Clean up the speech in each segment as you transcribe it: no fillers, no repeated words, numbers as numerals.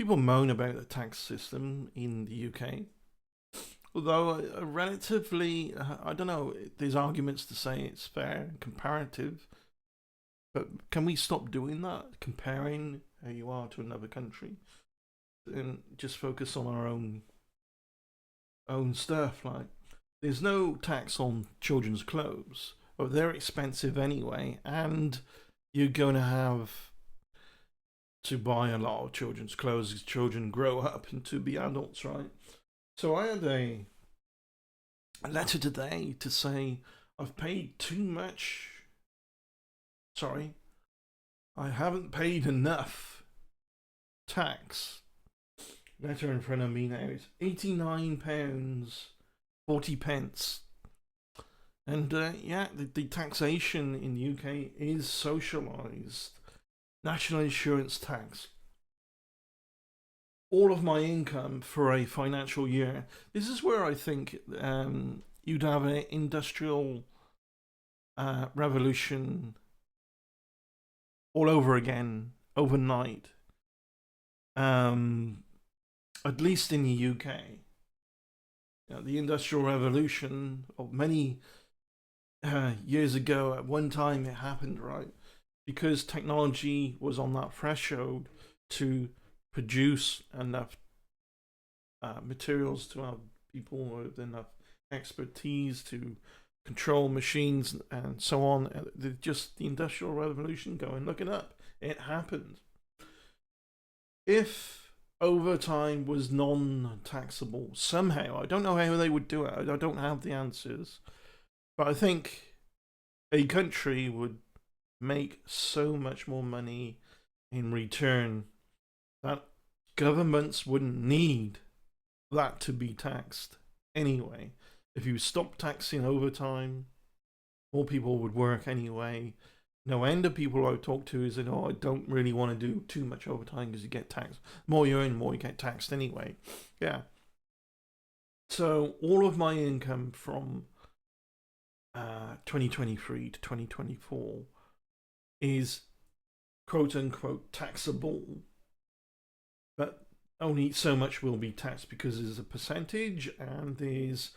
People moan about the tax system in the UK, although a relatively, I don't know, there's arguments to say it's fair and comparative, but can we stop doing that, comparing how you are to another country, and just focus on our own stuff? Like, there's no tax on children's clothes, but they're expensive anyway, and you're going to have to buy a lot of children's clothes as children grow up and to be adults, right? So I had a letter today to say I've paid too much. Sorry, I haven't paid enough tax. Letter in front of me now. It's £89.40. And yeah, the taxation in the UK is socialised. National insurance tax. All of my income for a financial year. This is where I think you'd have an industrial revolution all over again overnight. At least in the UK. You know, the Industrial Revolution of many years ago, at one time it happened, right? Because technology was on that threshold to produce enough materials to have people with enough expertise to control machines and so on. Just the Industrial Revolution going, look it up. It happened. If overtime was non-taxable somehow, I don't know how they would do it. I don't have the answers. But I think a country would make so much more money in return that governments wouldn't need that to be taxed anyway. If you stop taxing overtime, more people would work anyway. No end of people I talk to is that, oh, I don't really want to do too much overtime because you get taxed. The more you earn, the more you get taxed anyway. Yeah. So all of my income from 2023 to 2024 is quote unquote taxable, but only so much will be taxed because there's a percentage and there's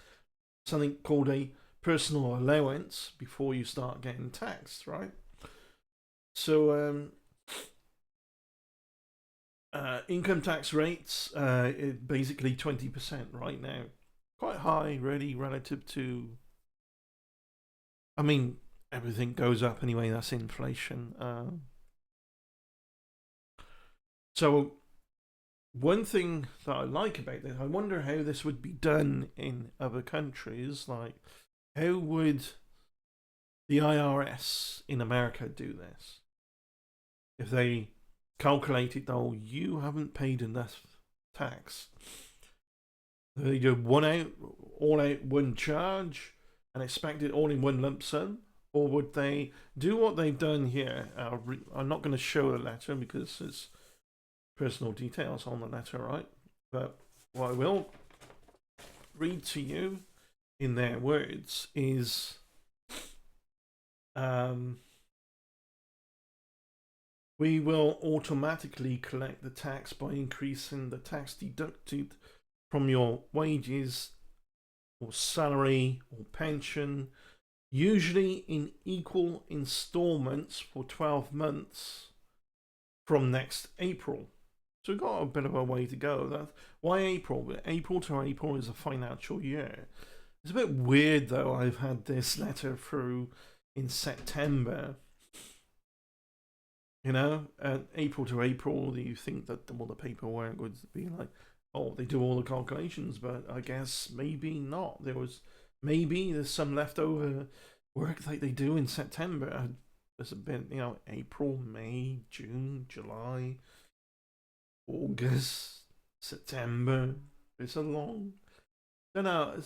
something called a personal allowance before you start getting taxed, right? So income tax rates basically 20% right now, quite high really relative to, I mean, everything goes up anyway, that's inflation. So one thing that I like about this, I wonder how this would be done in other countries. Like, how would the IRS in America do this? If they calculated, oh, you haven't paid enough tax, they do all out one charge and expect it all in one lump sum? Or would they do what they've done here? I'm not going to show the letter because it's personal details on the letter, right? But what I will read to you in their words is we will automatically collect the tax by increasing the tax deducted from your wages or salary or pension, usually in equal installments for 12 months from next April. So we've got a bit of a way to go. Why April? April to April is a financial year. It's a bit weird though. I've had this letter through in September. You know, April to April, you think that all the paperwork would be like, oh, they do all the calculations, but I guess maybe not. There's some leftover work like they do in September. There's a bit, you know, April, May, June, July, August, September. It's a long. I don't know.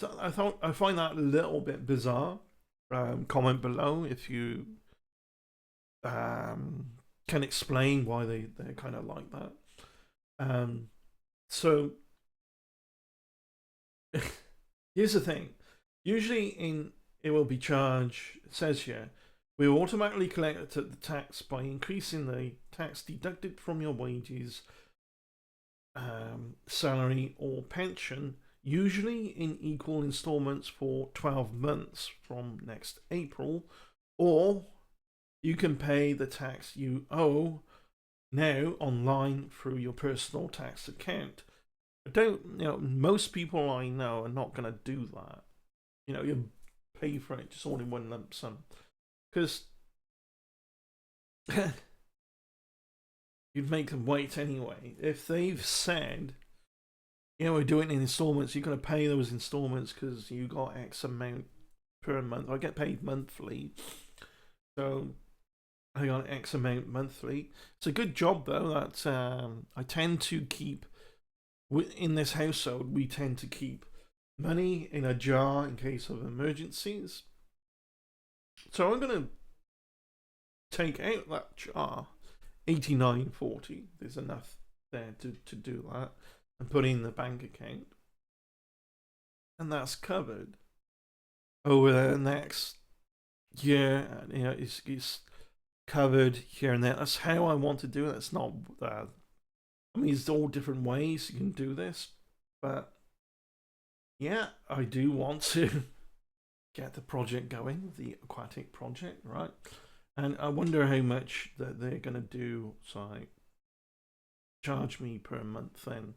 I find that a little bit bizarre. Comment below if you can explain why they're kind of like that. So here's the thing. Usually it will be charged, it says here, we will automatically collect the tax by increasing the tax deducted from your wages salary or pension, usually in equal installments for 12 months from next April, or you can pay the tax you owe now online through your personal tax account. Most people I know are not going to do that. You pay for it just all in one lump sum. Because you'd make them wait anyway. If they've said, we're doing it in installments, you're going to pay those installments because you got X amount per month. I get paid monthly. So I got X amount monthly. It's a good job, though, that I tend to keep, in this household, we tend to keep money in a jar in case of emergencies. So I'm going to take out that jar, 89.40. There's enough there to do that, and put in the bank account. And that's covered over the next year. It's covered here and there. That's how I want to do it. It's not that. I mean, there's all different ways you can do this, but yeah, I do want to get the project going, the aquatic project, right? And I wonder how much that they're going to do, so charge me per month then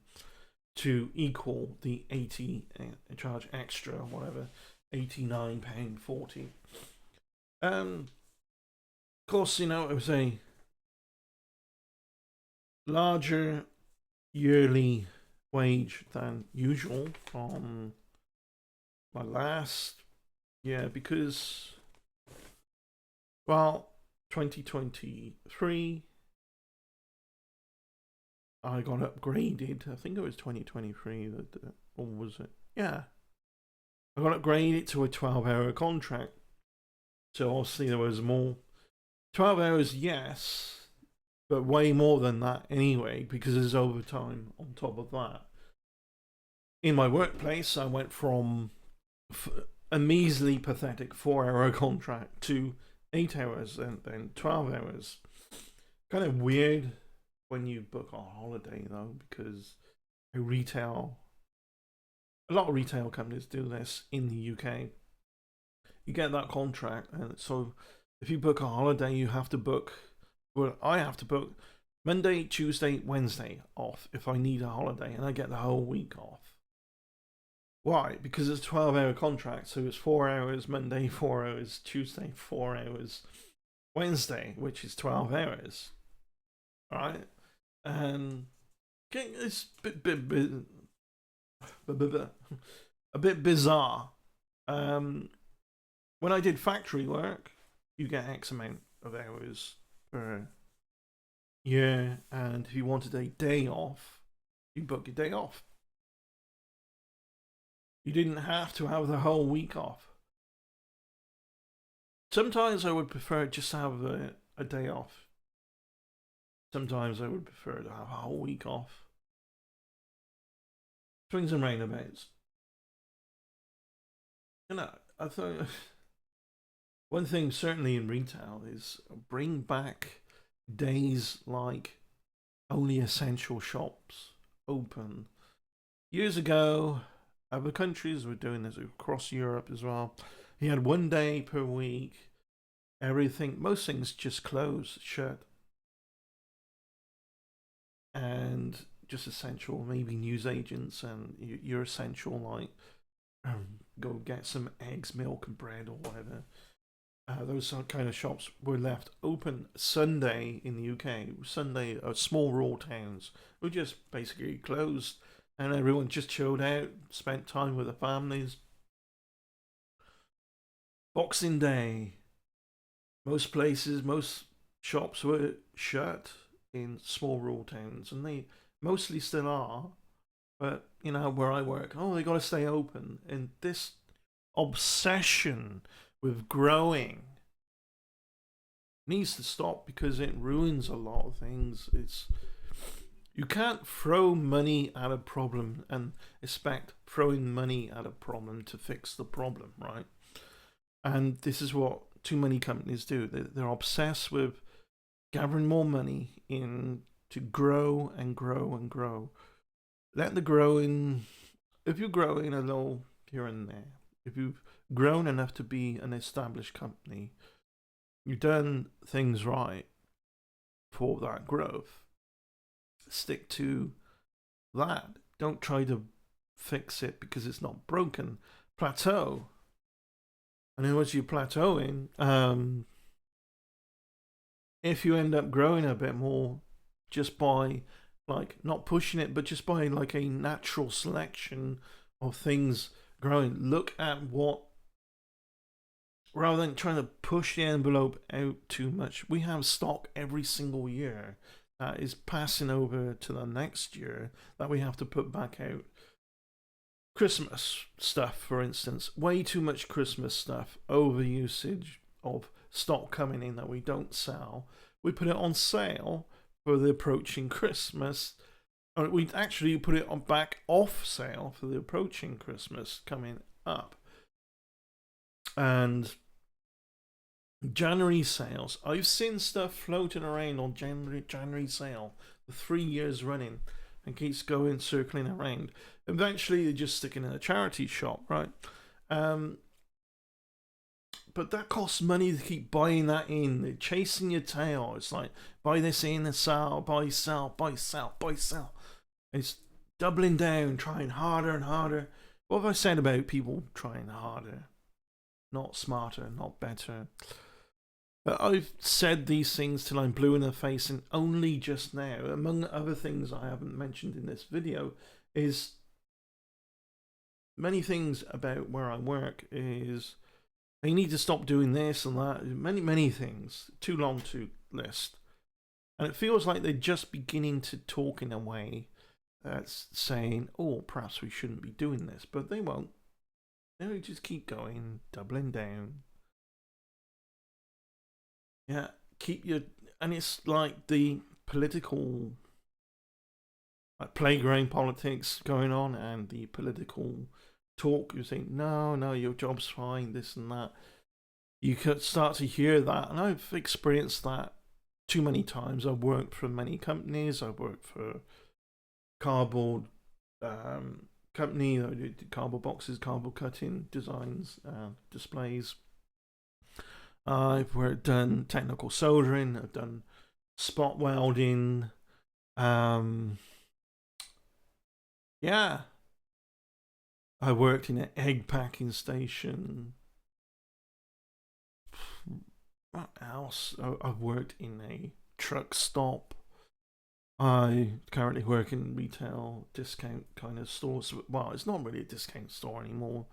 to equal the 80, charge extra, whatever, £89.40. Of course, it was a larger yearly wage than usual from my last year because, 2023 I got upgraded. I think it was 2023 or was it? Yeah, I got upgraded to a 12-hour contract. So obviously there was more. 12 hours, yes, but way more than that anyway, because there's overtime on top of that. In my workplace, I went from a measly, pathetic 4-hour contract to 8 hours and then 12 hours. Kind of weird when you book a holiday, though, because a lot of retail companies do this in the UK. You get that contract, and so if you book a holiday, you have to book. Well, I have to book Monday, Tuesday, Wednesday off if I need a holiday, and I get the whole week off. Why? Because it's a 12-hour contract, so it's 4 hours Monday, 4 hours Tuesday, 4 hours Wednesday, which is 12 hours. Alright? And it's a bit bizarre. When I did factory work, you get X amount of hours per year, and if you wanted a day off, you book your day off. You didn't have to have the whole week off. Sometimes I would prefer just to have a day off. Sometimes I would prefer to have a whole week off. Swings and roundabouts. I thought one thing certainly in retail is bring back days like only essential shops open. Years ago, other countries were doing this across Europe as well. You had 1 day per week. Most things just closed, shut. And just essential, maybe newsagents and your essential, like go get some eggs, milk, and bread or whatever. Those kind of shops were left open Sunday in the UK. Sunday, small rural towns were just basically closed, and everyone just chilled out, spent time with their families. Boxing Day, most shops were shut in small rural towns, and they mostly still are. But where I work, they got to stay open, and this obsession with growing needs to stop because it ruins a lot of things. You can't throw money at a problem and expect throwing money at a problem to fix the problem, right? And this is what too many companies do. They're obsessed with gathering more money in to grow and grow and grow, let the growing, if you're growing a little here and there, if you've grown enough to be an established company, you've done things right for that growth, stick to that. Don't try to fix it because it's not broken. Plateau. And then once you're plateauing, if you end up growing a bit more just by like not pushing it, but just by like a natural selection of things growing, look at what, rather than trying to push the envelope out too much. We have stock every single year that is passing over to the next year that we have to put back out. Christmas stuff, for instance, way too much Christmas stuff, over usage of stock coming in that we don't sell. We put it on sale for the approaching Christmas. We actually put it on back off sale for the approaching Christmas coming up. And January sales, I've seen stuff floating around on January sale for 3 years running and keeps going, circling around. Eventually they just stick it in a charity shop, right? But that costs money to keep buying that in. They're chasing your tail. It's like, buy this in and sell, buy, sell, buy, sell, buy, sell. It's doubling down, trying harder and harder. What have I said about people trying harder? Not smarter, not better. But I've said these things till I'm blue in the face, and only just now, among other things I haven't mentioned in this video, is many things about where I work is they need to stop doing this and that. Many things. Too long to list. And it feels like they're just beginning to talk in a way that's saying, oh, perhaps we shouldn't be doing this. But they won't. They'll just keep going, doubling down. Yeah, keep your... And it's like the political... like playground politics going on, and the political talk. You say, no, your job's fine, this and that. You could start to hear that, and I've experienced that too many times. I've worked for many companies. I've worked for cardboard company. I did cardboard boxes, cardboard cutting, designs, displays. I've done technical soldering. I've done spot welding. Yeah. I worked in an egg packing station. What else? I've worked in a truck stop. I currently work in retail discount kind of stores. Well, it's not really a discount store anymore.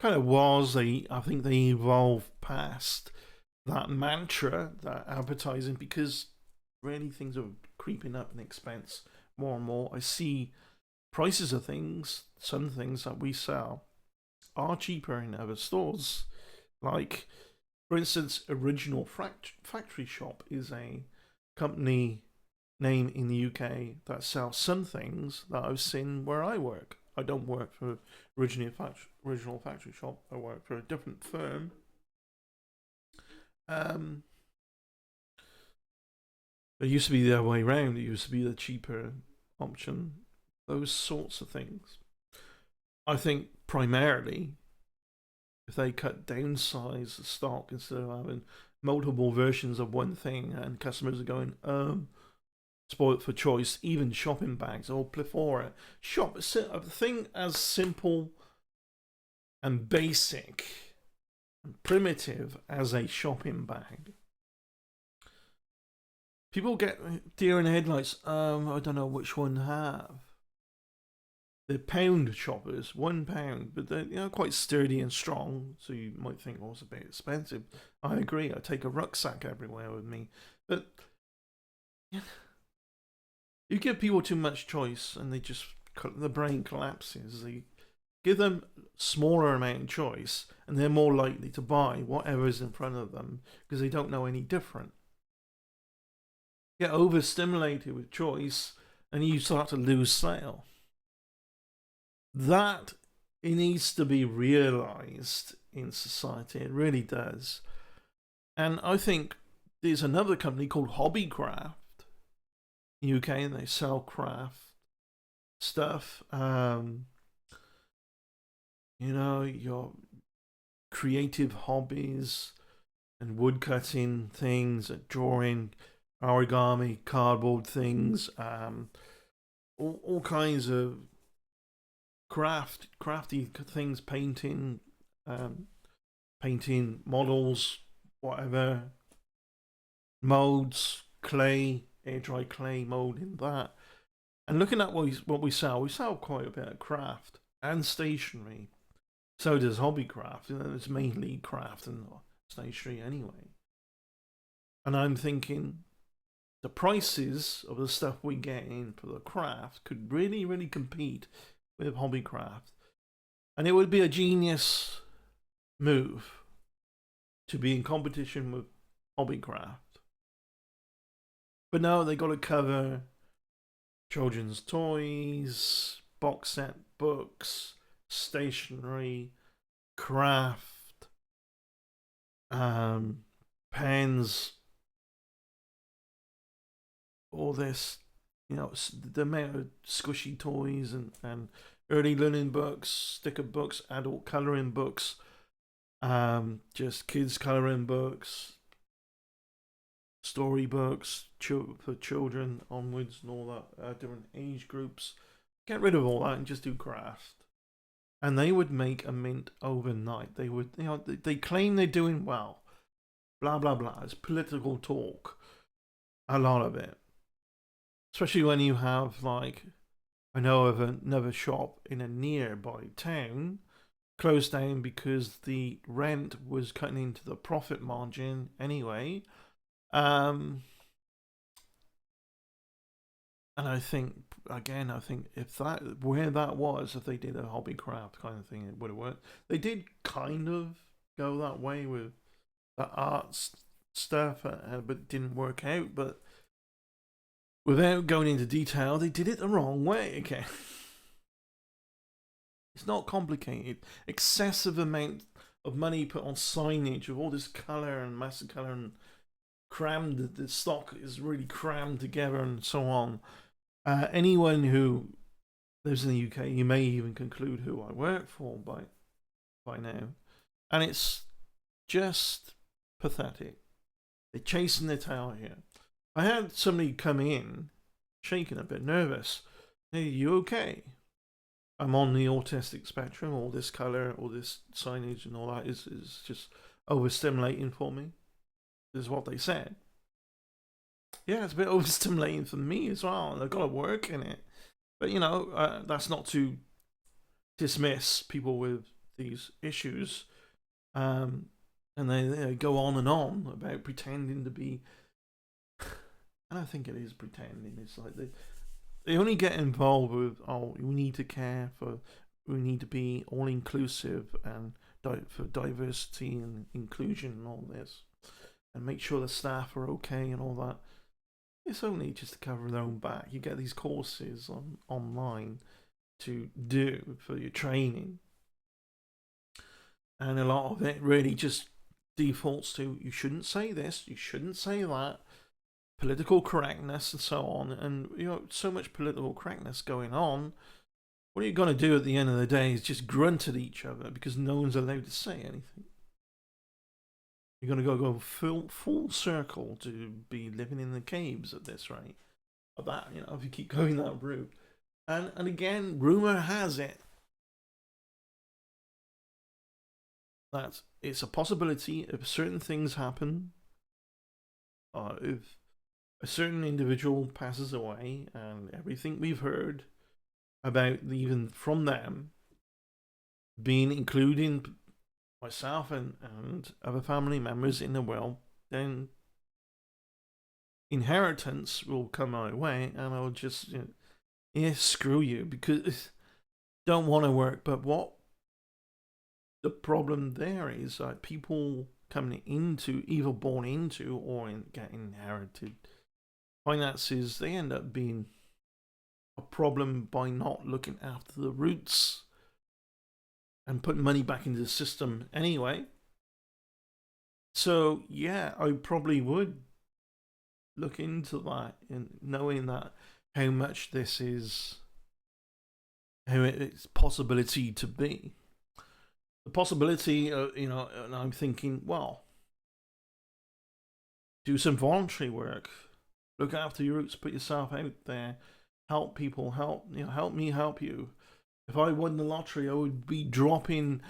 Kind of was. I think they evolved past that mantra, that advertising, because really things are creeping up in expense more and more. I see prices of things, some things that we sell are cheaper in other stores. Like, for instance, Original Factory Shop is a company name in the UK that sells some things that I've seen where I work. I don't work for Original Factory Shop. I work for a different firm. It used to be the other way around. It used to be the cheaper option. Those sorts of things. I think primarily, if they downsize the stock instead of having multiple versions of one thing, and customers are going, spoiled for choice, even shopping bags or plethora. A thing as simple and basic and primitive as a shopping bag. People get deer in the headlights. I don't know which one to have. They're pound shoppers, £1, but they're quite sturdy and strong. So you might think, oh, it's a bit expensive. I agree. I take a rucksack everywhere with me, but you give people too much choice, and the brain collapses. You give them smaller amount of choice, and they're more likely to buy whatever's in front of them because they don't know any different. Get overstimulated with choice, and you start to lose sale. That it needs to be realized in society. It really does. And I think there's another company called Hobbycraft in the UK, and they sell craft stuff. You know, your creative hobbies and woodcutting things, drawing, origami, cardboard things, all kinds of crafty things, um, painting models, whatever, molds, clay, air dry clay, molding that. And looking at what we sell quite a bit of craft and stationery. So does hobbycraft. You know, it's mainly craft and stationery anyway. And I'm thinking the prices of the stuff we get in for the craft could really, really compete with hobbycraft. And it would be a genius move to be in competition with hobbycraft. But no, they got to cover children's toys, box set books, stationery, craft, pens, all this, you know, the amount of squishy toys and early learning books, sticker books, adult colouring books, just kids colouring books, storybooks for children onwards and all that, different age groups. Get rid of all that and just do craft. And they would make a mint overnight. They would, you know, they claim they're doing well. Blah blah blah. It's political talk. A lot of it. Especially when you have, like, I know of another shop in a nearby town closed down because the rent was cutting into the profit margin anyway. And I think, again, if that, where that was, if they did a hobbycraft kind of thing, it would have worked. They did kind of go that way with the arts stuff, but it didn't work out. But without going into detail, they did it the wrong way again. It's not complicated. Excessive amount of money put on signage of all this colour and massive colour and crammed. The stock is really crammed together and so on. Anyone who lives in the UK, you may even conclude who I work for by now, and it's just pathetic. They're chasing their tail here. I had somebody come in, shaking a bit nervous. Hey, you okay? I'm on the autistic spectrum. All this colour, all this signage, and all that is just overstimulating for me. This is what they said. Yeah, it's a bit overstimulating for me as well, and I've got to work in it. But you know, that's not to dismiss people with these issues, and they go on and on about pretending to be. I don't think it is pretending. It's like they only get involved with, oh, we need to care for, we need to be all inclusive and for diversity and inclusion and all this, and make sure the staff are okay and all that. It's only just to cover their own back. You get these courses online to do for your training, and a lot of it really just defaults to, you shouldn't say this, you shouldn't say that, political correctness and so on. And you know, so much political correctness going on. What are you going to do at the end of the day is just grunt at each other because no one's allowed to say anything. You're going to go full circle to be living in the caves at this rate. Of that, you know, if you keep going that route. And again, rumor has it that it's a possibility if certain things happen, if a certain individual passes away, and everything we've heard about, even from them, being including myself and other family members in the will, then inheritance will come my way, and I'll just, you know, yeah, screw you, because don't want to work. But what the problem there is, people coming into, either born into or get inherited finances, they end up being a problem by not looking after the roots and putting money back into the system anyway. So yeah, I probably would look into that, and knowing that how much this is how it's possibility to be. The possibility, and I'm thinking, well, do some voluntary work, look after your roots, put yourself out there, help people, help me help you. If I won the lottery, I would be dropping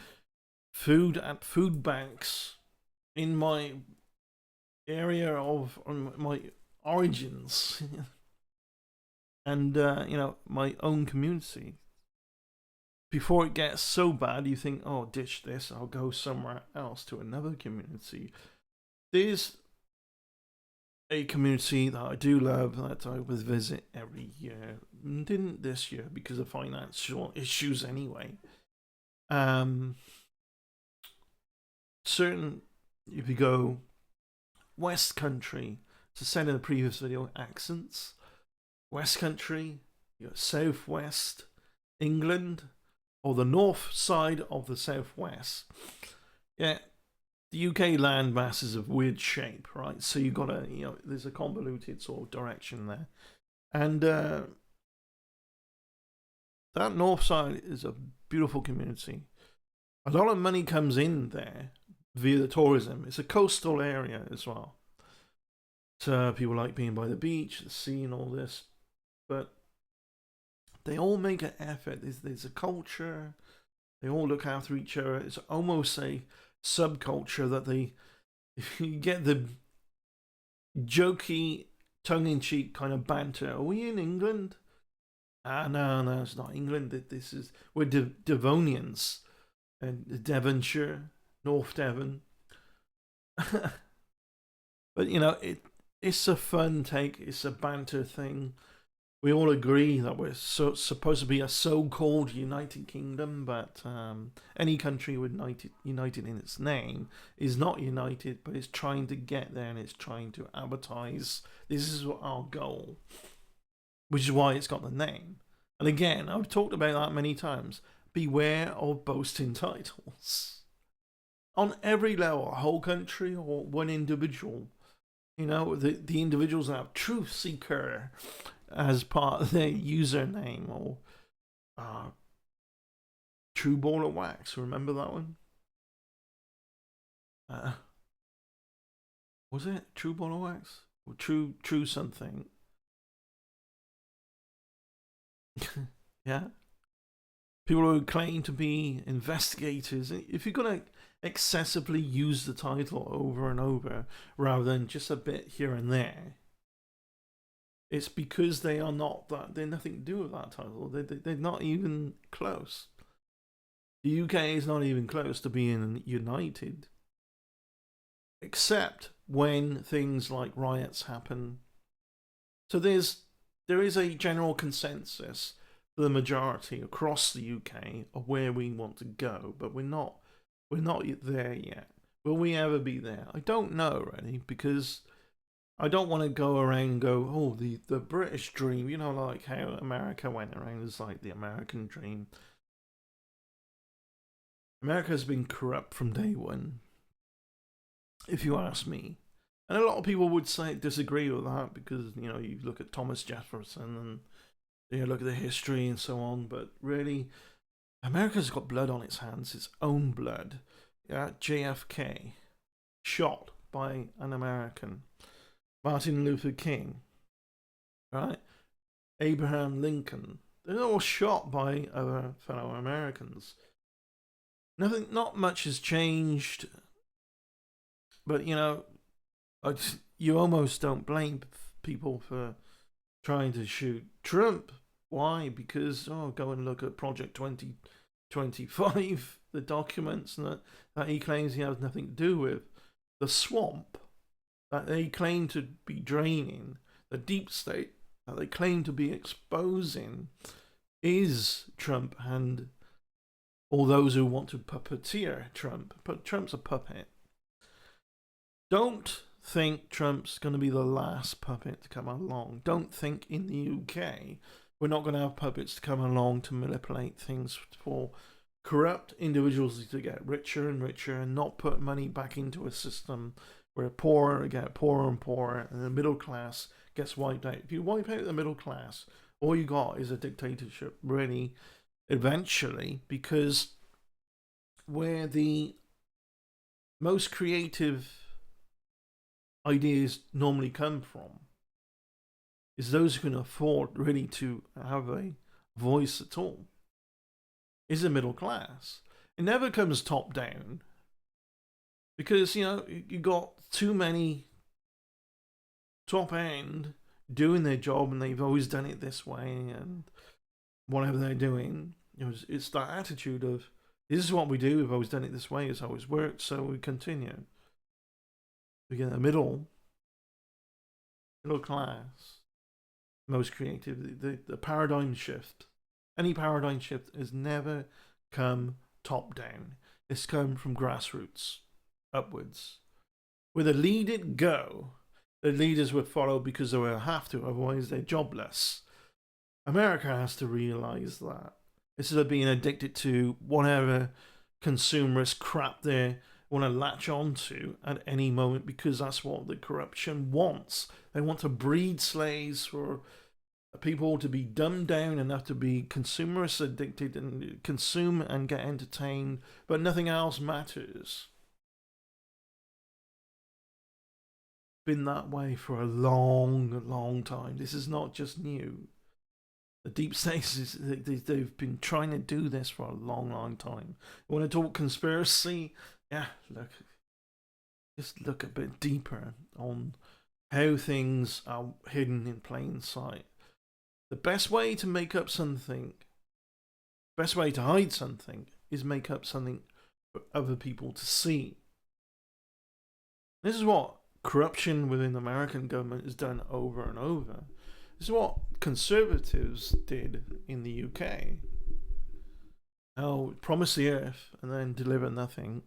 food at food banks in my area of my origins and my own community. Before it gets so bad, you think, oh, ditch this, I'll go somewhere else to another community. There's a community that I do love that I would visit every year. Didn't this year because of financial issues anyway. Certain, if you go West Country, as I said in the previous video, accents. West Country, you got Southwest England, or the north side of the Southwest. Yeah, the UK land mass is of weird shape, right? So you got there's a convoluted sort of direction there. And that north side is a beautiful community. A lot of money comes in there via the tourism. It's a coastal area as well. So people like being by the beach, the sea and all this. But they all make an effort. There's a culture. They all look after each other. It's almost a subculture that if you get the jokey, tongue-in-cheek kind of banter. Are we in England? No, it's not England. We're Devonians. And Devonshire, North Devon. But it's a fun take. It's a banter thing. We all agree that we're supposed to be a so-called United Kingdom, but any country with united in its name is not united, but it's trying to get there and it's trying to advertise. This is our goal, which is why it's got the name. And again, I've talked about that many times. Beware of boasting titles. On every level, a whole country or one individual. The individuals that have Truth Seeker as part of their username, or True Ball of Wax. Remember that one? Was it True Ball of Wax? Or True something? Yeah? People who claim to be investigators. If you're going to excessively use the title over and over rather than just a bit here and there, it's because they are not that. They're nothing to do with that title. They're not even close. The UK is not even close to being united, except when things like riots happen. So there is a general consensus for the majority across the UK of where we want to go, but we're not there yet. Will we ever be there? I don't know really, because I don't want to go around and go, oh, the British dream, like how America went around as like the American dream. America's been corrupt from day one, if you ask me. And a lot of people would disagree with that because, you look at Thomas Jefferson and you look at the history and so on, but really, America's got blood on its hands, its own blood. Yeah, JFK, shot by an American. Martin Luther King, right? Abraham Lincoln. They're all shot by other fellow Americans. Not much has changed, but you almost don't blame people for trying to shoot Trump. Why? Because go and look at Project 2025, the documents that he claims he has nothing to do with, the swamp that they claim to be draining, the deep state that they claim to be exposing, is Trump and all those who want to puppeteer Trump. But Trump's a puppet. Don't think Trump's going to be the last puppet to come along. Don't think in the UK we're not going to have puppets to come along to manipulate things for corrupt individuals to get richer and richer and not put money back into a system where poorer get poorer and poorer and the middle class gets wiped out. If you wipe out the middle class, all you got is a dictatorship, really. eventually, because where the most creative ideas normally come from is those who can afford really to have a voice at all, is the middle class. It never comes top down because, you know, you got too many top end doing their job and they've always done it this way and whatever they're doing. You know, it's that attitude of, this is what we do, we've always done it this way, it's always worked, so we continue. We get the middle class, most creative, the paradigm shift. Any paradigm shift has never come top down. It's come from grassroots upwards. Where the leaders go, the leaders will follow because they will have to, otherwise they're jobless. America has to realize that. Instead of being addicted to whatever consumerist crap they want to latch onto at any moment because that's what the corruption wants. They want to breed slaves for people to be dumbed down enough to be consumerist addicted and consume and get entertained, but nothing else matters. Been that way for a long time. This is not just new. The deep states, they've been trying to do this for a long time. You want to talk conspiracy? Yeah, just look a bit deeper on how things are hidden in plain sight. The best way to make up something, best way to hide something, is make up something for other people to see. This is what corruption within the American government has done over and over. This is what conservatives did in the UK. Oh, promise the earth and then deliver nothing.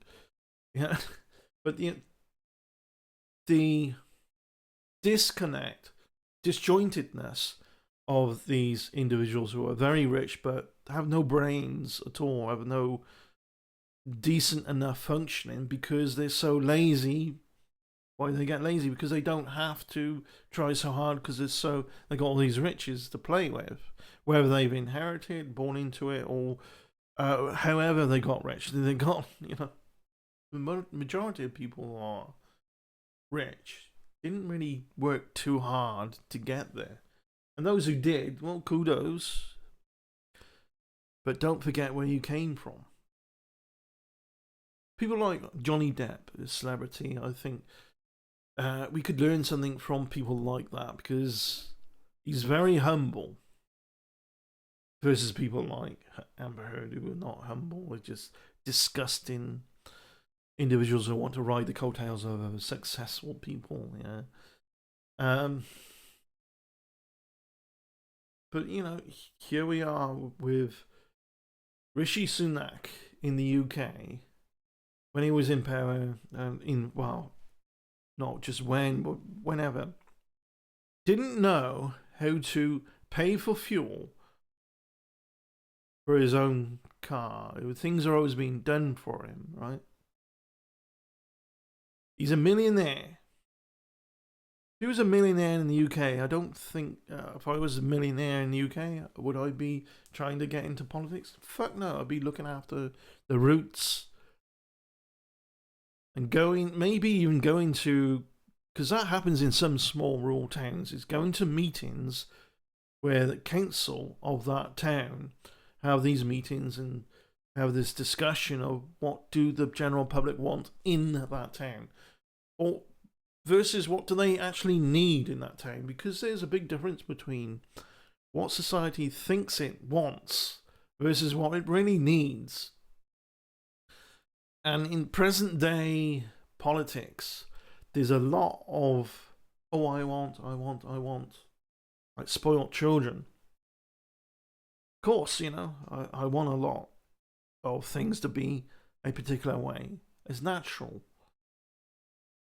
Yeah, but the disconnect, disjointedness of these individuals who are very rich but have no brains at all, have no decent enough functioning because they're so lazy. Why do they get lazy? Because they don't have to try so hard because they got all these riches to play with, whether they've inherited, born into it, or however they got rich. They got, you know, the majority of people who are rich didn't really work too hard to get there. And those who did, well, kudos. But don't forget where you came from. People like Johnny Depp, a celebrity, I think we could learn something from people like that because he's very humble versus people like Amber Heard who are not humble. They're just disgusting individuals who want to ride the coattails of successful people. Yeah. But you know, here we are with Rishi Sunak in the UK when he was in power. Not just when, but whenever. Didn't know how to pay for fuel for his own car. Things are always being done for him, right? He's a millionaire. If he was a millionaire in the UK, I don't think, if I was a millionaire in the UK, would I be trying to get into politics? Fuck no, I'd be looking after the roots. And maybe even going to, because that happens in some small rural towns, is going to meetings where the council of that town have these meetings and have this discussion of what do the general public want in that town, or versus what do they actually need in that town, because there's a big difference between what society thinks it wants versus what it really needs. And in present day politics, there's a lot of, oh, I want, like spoiled children. Of course, you know, I want a lot of things to be a particular way. It's natural.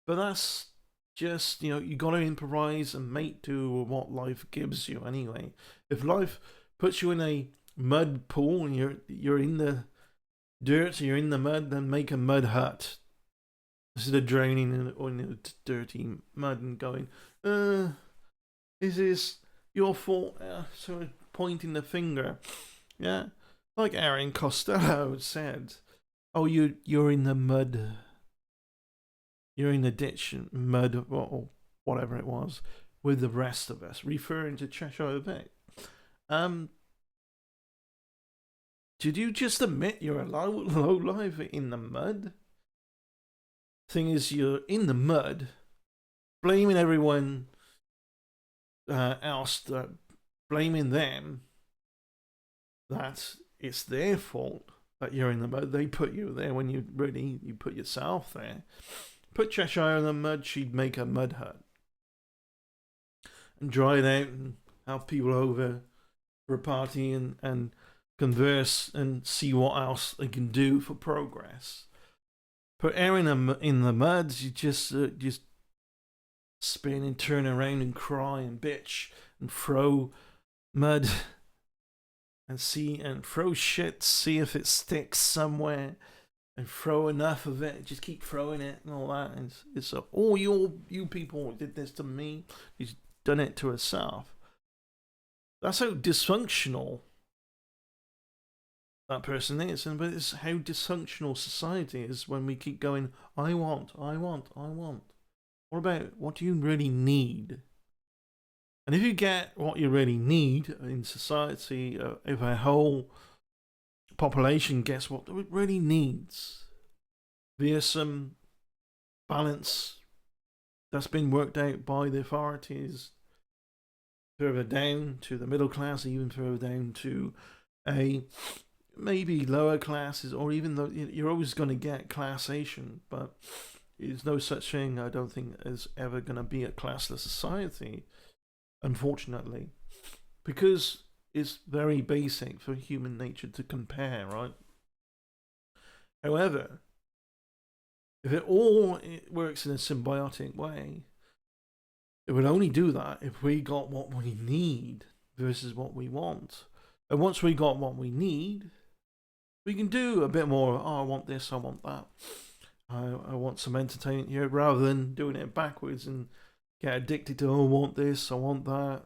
But that's just, you know, you got to improvise and make do with what life gives you anyway. If life puts you in a mud pool and you're in the dirt, you're in the mud, then make a mud hut instead of drowning in the dirty mud and going, is this your fault? Sort of pointing the finger. Yeah, like Aaron Costello said, oh, you're in the mud. You're in the ditch and mud or whatever it was with the rest of us, referring to Cheshire Bay. Did you just admit you're a low life in the mud? Thing is, you're in the mud, blaming everyone else, blaming them that it's their fault that you're in the mud. They put you there when you put yourself there. Put Cheshire in the mud, she'd make a mud hut and dry it out and have people over for a party and converse and see what else they can do for progress. Put Erin in the mud, you just spin and turn around and cry and bitch and throw mud and throw shit, see if it sticks somewhere, and throw enough of it. Just keep throwing it and all that. And it's oh, you people did this to me. He's done it to herself. That's how dysfunctional that person is, but it's how dysfunctional society is when we keep going, I want. What about what do you really need? And if you get what you really need in society, if a whole population gets what it really needs via some balance that's been worked out by the authorities, further down to the middle class, even further down to a maybe lower classes, or even though you're always going to get classation, but there's no such thing, I don't think, as ever going to be a classless society, unfortunately, because it's very basic for human nature to compare, right? However, if it works in a symbiotic way, it would only do that if we got what we need versus what we want. And once we got what we need, we can do a bit more, oh, I want this, I want that. I want some entertainment here, rather than doing it backwards and get addicted to, oh, I want this, I want that.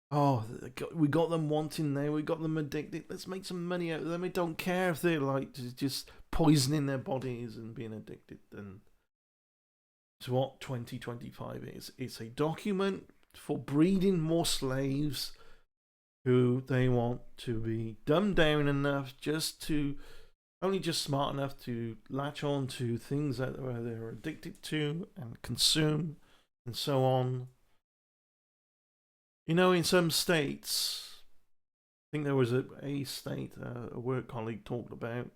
Oh, we got them wanting there, we got them addicted, let's make some money out of them. I don't care if they're like just poisoning their bodies and being addicted. And it's what 2025 is. It's a document for breeding more slaves who they want to be dumbed down enough only just smart enough to latch on to things that they're addicted to and consume and so on. You know, in some states, I think there was a state a work colleague talked about,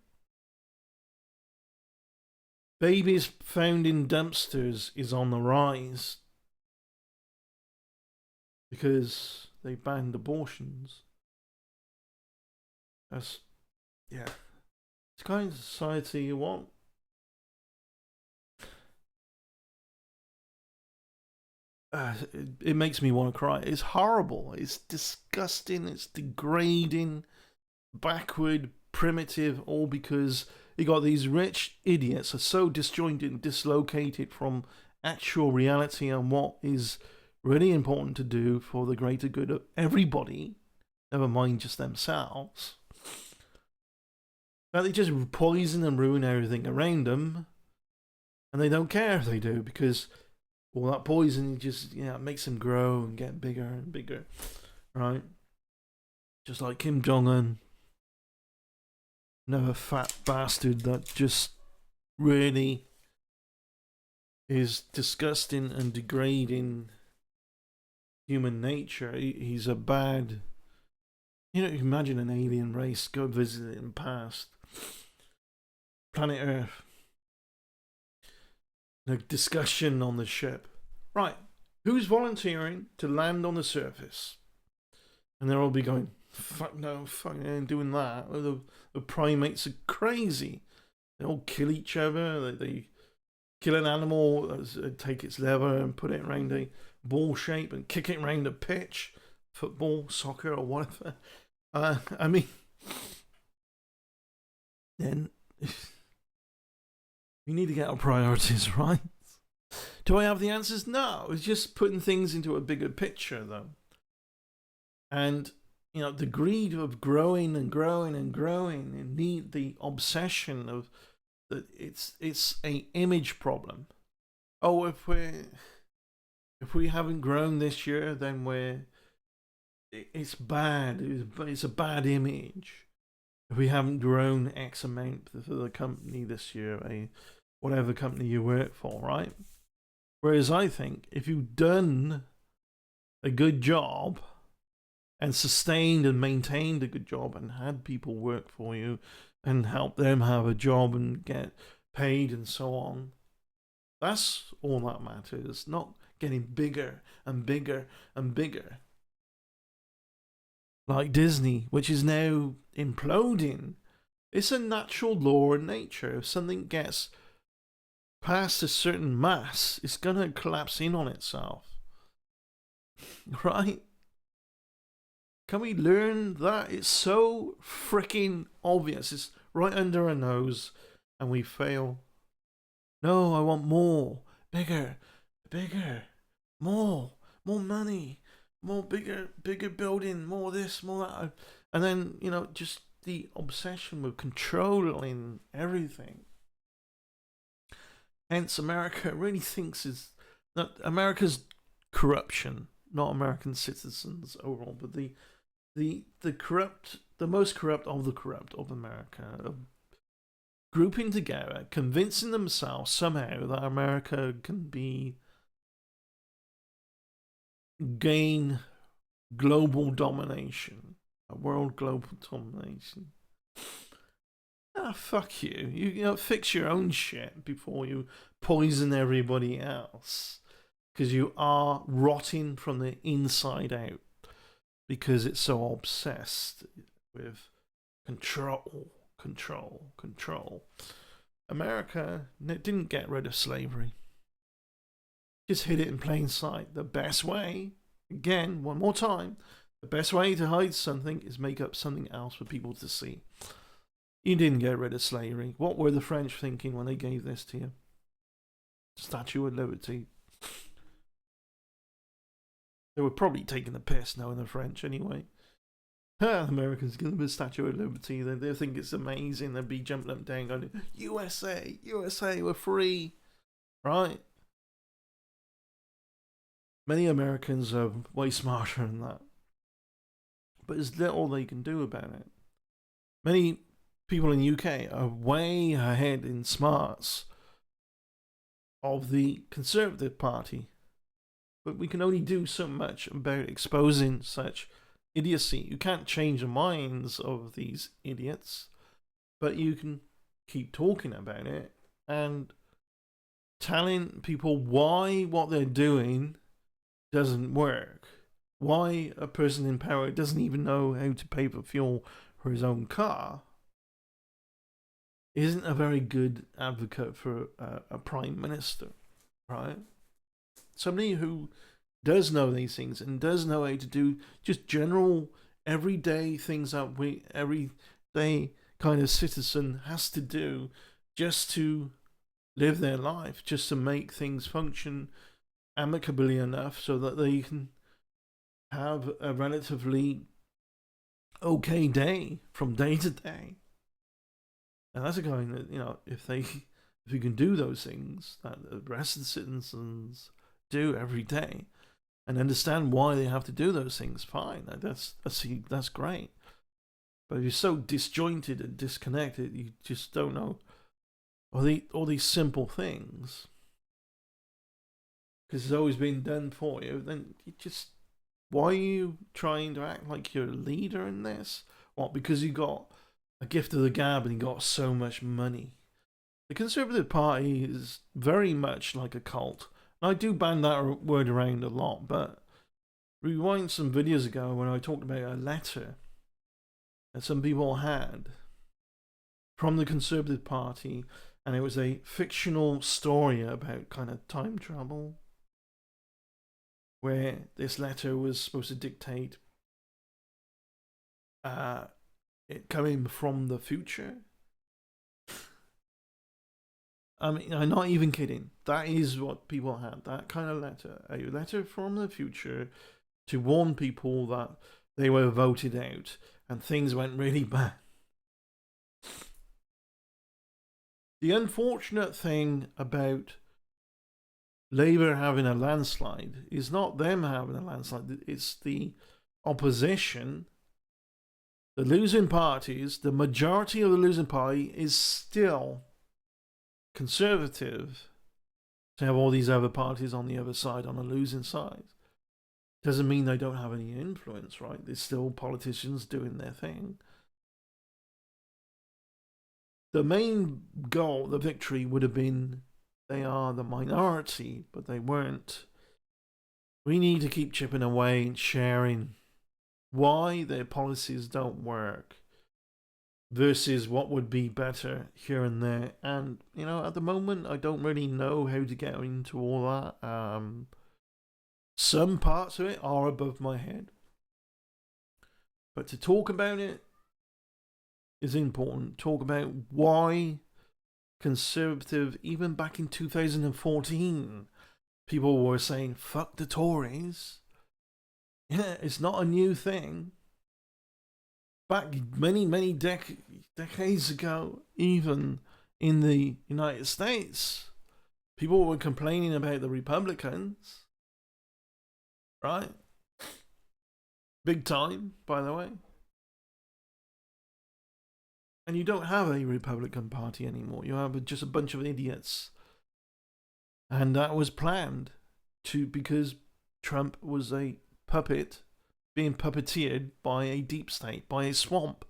babies found in dumpsters is on the rise because they banned abortions. It's the kind of society you want. It makes me want to cry. It's horrible. It's disgusting. It's degrading, backward, primitive, all because you got these rich idiots are so disjointed and dislocated from actual reality and what is really important to do for the greater good of everybody, never mind just themselves, that they just poison and ruin everything around them, and they don't care if they do, because all that poison just makes them grow and get bigger and bigger, right? Just like Kim Jong-un, another fat bastard that just really is disgusting and degrading human nature. He's a bad, imagine an alien race go visit it in the past, planet Earth, the discussion on the ship, right, who's volunteering to land on the surface? And they'll all be going, fuck no, fuck, I ain't doing that. The primates are crazy. They all kill each other. They kill an animal, take its liver and put it around a ball shape and kick it around a pitch, football, soccer, or whatever. I mean, then we need to get our priorities right. Do I have the answers? No, it's just putting things into a bigger picture, though. And the greed of growing and growing and growing, and the obsession of that it's a image problem. Oh, if we haven't grown this year, then it's bad. It's a bad image. If we haven't grown X amount for the company this year, whatever company you work for, right? Whereas I think if you've done a good job and sustained and maintained a good job and had people work for you and help them have a job and get paid and so on, that's all that matters, not getting bigger and bigger and bigger. Like Disney, which is now imploding. It's a natural law in nature. If something gets past a certain mass, it's going to collapse in on itself. Right? Can we learn that? It's so freaking obvious. It's right under our nose, and we fail. No, I want more. Bigger. More money. More bigger building, more this, more that. And then, just the obsession with controlling everything. Hence, America really thinks that America's corruption, not American citizens overall, but the corrupt, the most corrupt of the corrupt of America, grouping together, convincing themselves somehow that America can gain global domination, a world global domination. Fuck you. You fix your own shit before you poison everybody else, because you are rotting from the inside out because it's so obsessed with control. America didn't get rid of slavery. Just hid it in plain sight. The best way, again, one more time, the best way to hide something is make up something else for people to see. You didn't get rid of slavery. What were the French thinking when they gave this to you? Statue of Liberty. They were probably taking the piss knowing the French anyway. The Americans give them a Statue of Liberty. They think it's amazing. They'd be jumping up and down going, USA, we're free. Right? Many Americans are way smarter than that. But there's little they can do about it. Many people in the UK are way ahead in smarts of the Conservative Party. But we can only do so much about exposing such idiocy. You can't change the minds of these idiots, but you can keep talking about it and telling people why what they're doing doesn't work. Why a person in power doesn't even know how to pay for fuel for his own car isn't a very good advocate for a prime minister, right? Somebody who does know these things and does know how to do just general everyday things that everyday kind of citizen has to do just to live their life, just to make things function amicably enough so that they can have a relatively okay day from day to day. And that's a kind that, if you can do those things that the rest of the citizens do every day and understand why they have to do those things, fine. That's great. But if you're so disjointed and disconnected, you just don't know all these simple things, because it's always been done for you, then why are you trying to act like you're a leader in this? What, because you got a gift of the gab and you got so much money? The Conservative Party is very much like a cult. And I do ban that word around a lot, but rewind some videos ago when I talked about a letter that some people had from the Conservative Party, and it was a fictional story about kind of time travel, where this letter was supposed to dictate it coming from the future. I mean, I'm not even kidding. That is what people had. That kind of letter. A letter from the future to warn people that they were voted out and things went really bad. The unfortunate thing about Labour having a landslide is not them having a landslide, it's the opposition. The losing parties, the majority of the losing party is still Conservative. To have all these other parties on the other side, on the losing side, doesn't mean they don't have any influence, right? There's still politicians doing their thing. The main goal, the victory, would have been they are the minority, but they weren't. We need to keep chipping away and sharing why their policies don't work versus what would be better here and there. And, you know, at the moment, I don't really know how to get into all that. Some parts of it are above my head. But to talk about it is important. Talk about why Conservative, even back in 2014, people were saying, fuck the Tories. Yeah, it's not a new thing. Back many decades ago, even in the United States, people were complaining about the Republicans. Right? Big time, by the way. And you don't have a Republican Party anymore. You have just a bunch of idiots. And that was planned because Trump was a puppet being puppeteered by a deep state, by a swamp,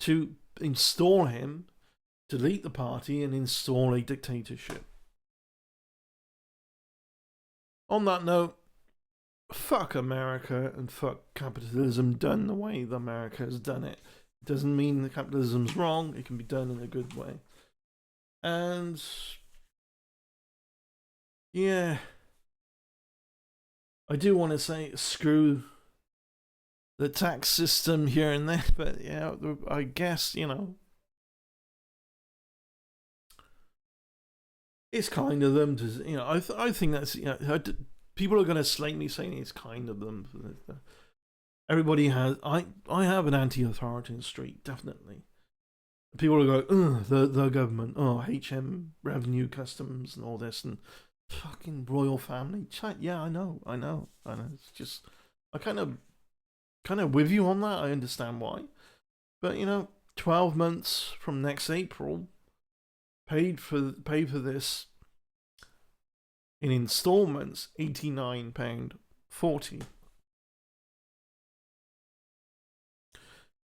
to install him, delete the party, and install a dictatorship. On that note, fuck America and fuck capitalism done the way that America has done it. It doesn't mean that capitalism's wrong. It can be done in a good way. And yeah, I do want to say screw the tax system here and there, but yeah, I guess, you know, it's kind of them to, you know, I think that's, you know, people are going to slate me saying it's kind of them. Everybody has, I have an anti-authoritarian streak, definitely. People are going, the government, HM, revenue, customs, and all this, and fucking royal family. Yeah, I know. It's just, I kind of with you on that. I understand why. But, you know, 12 months from next April, paid for this in installments, £89.40.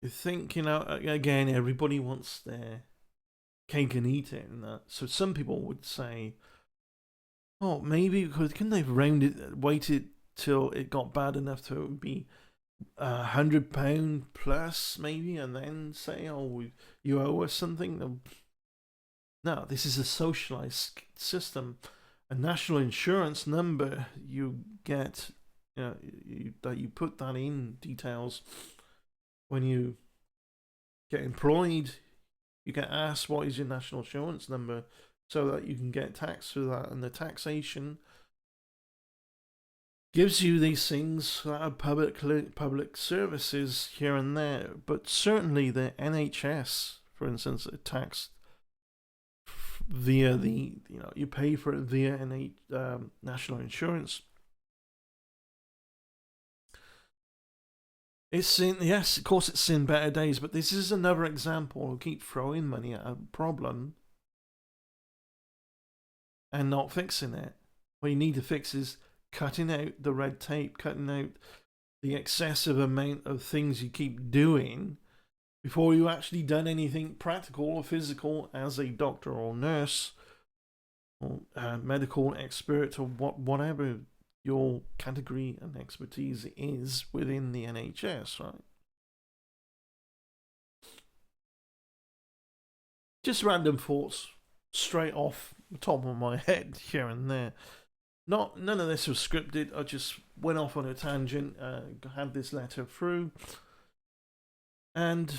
You think, you know, again, everybody wants their cake and eat it and that. So some people would say, oh, maybe because couldn't they have waited till it got bad enough to be £100 plus maybe, and then say, oh, you owe us something? No, this is a socialized system. A national insurance number you get, that you put that in details when you get employed. You get asked what is your national insurance number so that you can get taxed through that, and the taxation gives you these things that are public services here and there. But certainly the NHS, for instance, are taxed via the, you know, you pay for it via national insurance. It's in, yes, of course it's in better days, but this is another example of keep throwing money at a problem and not fixing it. What you need to fix is cutting out the red tape, cutting out the excessive amount of things you keep doing before you actually done anything practical or physical as a doctor or nurse or medical expert or whatever your category and expertise is within the NHS, right? Just random thoughts straight off the top of my head here and there. None of this was scripted. I just went off on a tangent, had this letter through, and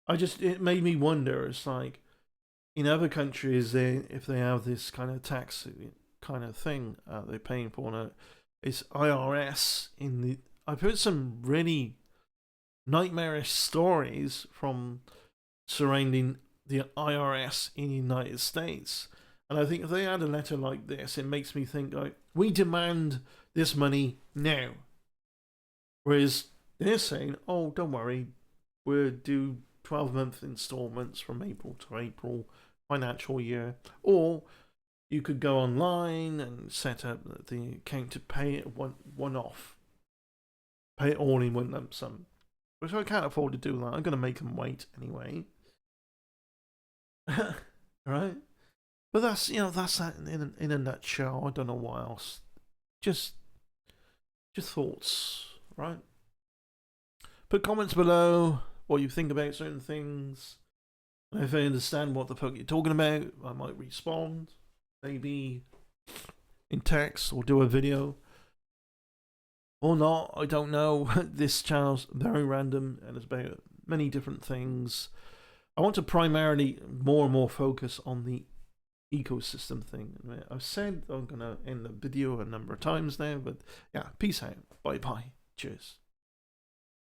it made me wonder. It's like, in other countries, if they have this kind of tax kind of thing they're paying for, it's IRS I've heard some really nightmarish stories from surrounding the IRS in the United States. And I think if they had a letter like this, it makes me think, like, we demand this money now. Whereas they're saying, oh, don't worry, we'll do 12-month installments from April to April financial year. Or you could go online and set up the account to pay it one off. Pay it all in one lump sum. Which I can't afford to do that. I'm going to make them wait anyway. Right? But that's, that's that in a nutshell. I don't know what else. Just thoughts, right? Put comments below what you think about certain things. If I understand what the fuck you're talking about, I might respond. Maybe in text or do a video. Or not, I don't know. This channel's very random and it's about many different things. I want to primarily more and more focus on the ecosystem thing. I've said I'm going to end the video a number of times now, but yeah, peace out. Bye bye. Cheers.